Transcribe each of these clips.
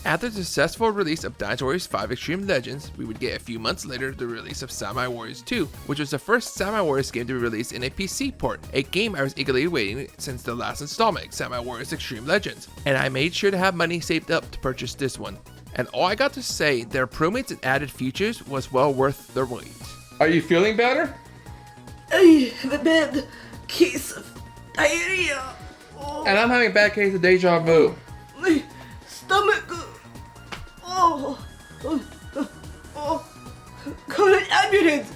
After the successful release of Dynasty Warriors 5 Extreme Legends, we would get a few months later the release of Samurai Warriors 2, which was the first Samurai Warriors game to be released in a PC port, a game I was eagerly awaiting since the last installment, Samurai Warriors Extreme Legends, and I made sure to have money saved up to purchase this one. And all I got to say, their improvements and added features was well worth their wait. Are you feeling better? I have a bad case of diarrhea. Oh, And I'm having a bad case of deja vu. my stomach. Oh, call an ambulance,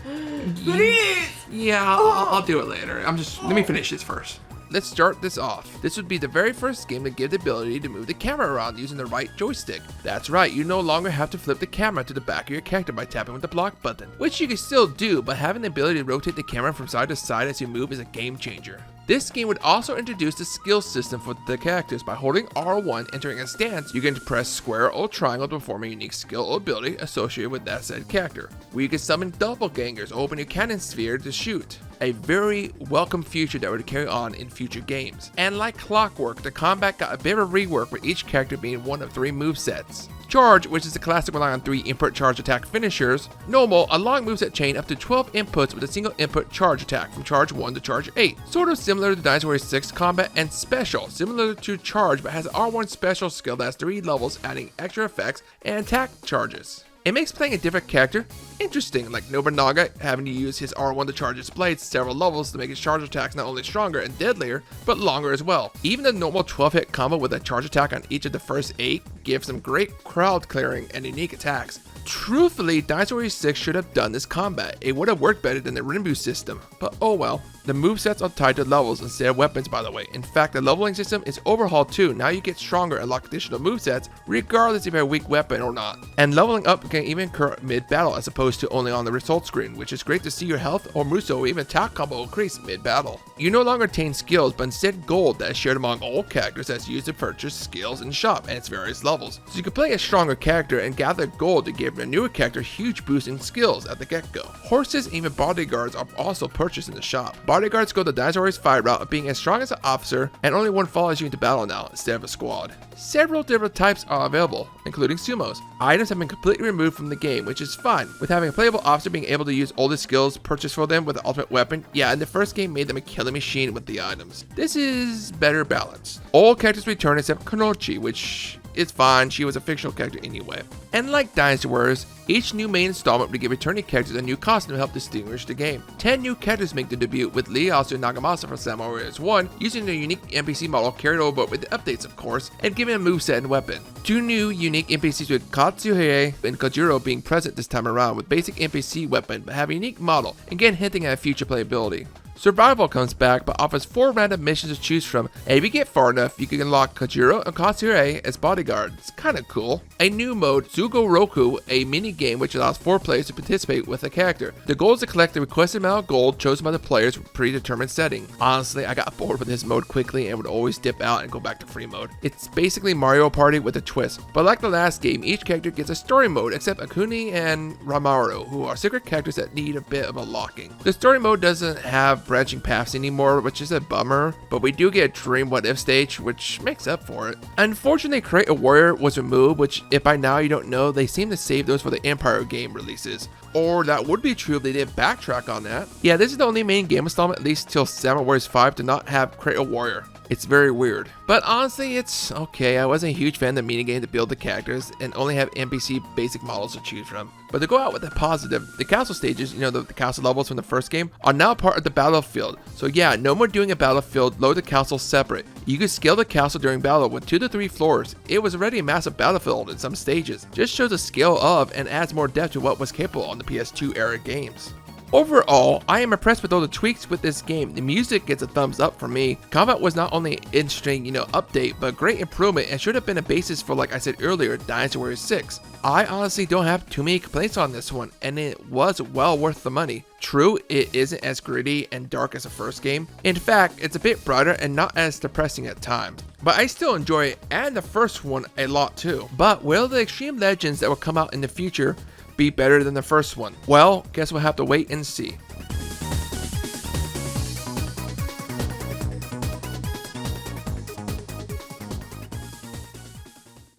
please. Yeah, I'll do it later. Let me finish this first. Let's start this off. This would be the very first game to give the ability to move the camera around using the right joystick. That's right, you no longer have to flip the camera to the back of your character by tapping with the block button, which you can still do, but having the ability to rotate the camera from side to side as you move is a game changer. This game would also introduce the skill system for the characters. By holding R1 entering a stance, you can press square or triangle to perform a unique skill or ability associated with that said character, where you can summon doppelgangers or open your cannon sphere to shoot. A very welcome feature that would carry on in future games. And like clockwork, the combat got a bit of a rework with each character being one of 3 movesets. Charge, which is a classic relying on 3 input charge attack finishers. Normal, a long moveset chain up to 12 inputs with a single input charge attack from charge 1 to charge 8. Sort of similar to Dynasty Warriors 6 combat. And special, similar to charge but has an R1 special skill that has 3 levels adding extra effects and attack charges. It makes playing a different character interesting, like Nobunaga having to use his R1 to charge his blades several levels to make his charge attacks not only stronger and deadlier, but longer as well. Even the normal 12-hit combo with a charge attack on each of the first 8 gives some great crowd clearing and unique attacks. Truthfully, Dynasty Warriors 6 should have done this combat. It would have worked better than the Rinbu system, but oh well. The movesets are tied to levels instead of weapons, by the way. In fact, the leveling system is overhauled too. Now you get stronger and lock additional movesets regardless if you have a weak weapon or not. And leveling up can even occur mid-battle as opposed to only on the result screen, which is great to see your health or Musou or even attack combo increase mid-battle. You no longer obtain skills, but instead gold that is shared among all characters that's used to purchase skills in the shop and its various levels. So you can play a stronger character and gather gold to give a newer character huge boost in skills at the get-go. Horses and even bodyguards are also purchased in the shop. Bodyguards go the Dynasty Warriors 5 route of being as strong as an officer, and only one follows you into battle now instead of a squad. Several different types are available, including sumos. Items have been completely removed from the game, which is fine, with having a playable officer being able to use all the skills purchased for them with the ultimate weapon. Yeah, and the first game made them a killing machine with the items. This is better balanced. All characters return except Konochi, which is fine, she was a fictional character anyway. And like Dynasty Warriors, each new main installment would give returning characters a new costume to help distinguish the game. 10 new characters make their debut, with Ieyasu and Nagamasa from Samurai Warriors 1 using their unique NPC model carried over with the updates of course, and giving a moveset and weapon. 2 new unique NPCs with Katsuhire and Kojiro being present this time around with basic NPC weapon but have a unique model, again hinting at future playability. Survival comes back but offers 4 random missions to choose from, and if you get far enough, you can unlock Kojiro and Katsuhire as bodyguards. It's kinda cool. A new mode, Sugoroku, a mini game which allows 4 players to participate with a character. The goal is to collect the requested amount of gold chosen by the players with predetermined setting. Honestly, I got bored with this mode quickly and would always dip out and go back to free mode. It's basically Mario Party with a twist, but like the last game, each character gets a story mode except Akuni and Ramaru, who are secret characters that need a bit of a locking. The story mode doesn't have branching paths anymore, which is a bummer, but we do get a dream what if stage, which makes up for it. Unfortunately, Create a Warrior was removed, which if by now you don't know, they seem to save those for the Empire game releases. Or that would be true if they didn't backtrack on that. Yeah, this is the only main game installment, at least till Samurai Warriors 5, to not have Create a Warrior. It's very weird. But honestly, it's okay. I wasn't a huge fan of the minigame to build the characters and only have NPC basic models to choose from. But to go out with a positive, the castle stages, the castle levels from the first game, are now part of the battlefield. So yeah, no more doing a battlefield, load the castle separate. You could scale the castle during battle with 2 to 3 floors. It was already a massive battlefield in some stages. Just shows the scale of and adds more depth to what was capable on the PS2 era games. Overall, I am impressed with all the tweaks with this game. The music gets a thumbs up from me. Combat was not only an interesting, update, but a great improvement and should have been a basis for, like I said earlier, Dynasty Warriors 6. I honestly don't have too many complaints on this one, and it was well worth the money. True, it isn't as gritty and dark as the first game. In fact, it's a bit brighter and not as depressing at times. But I still enjoy it and the first one a lot too. But will the Extreme Legends that will come out in the future be better than the first one? Well, guess we'll have to wait and see.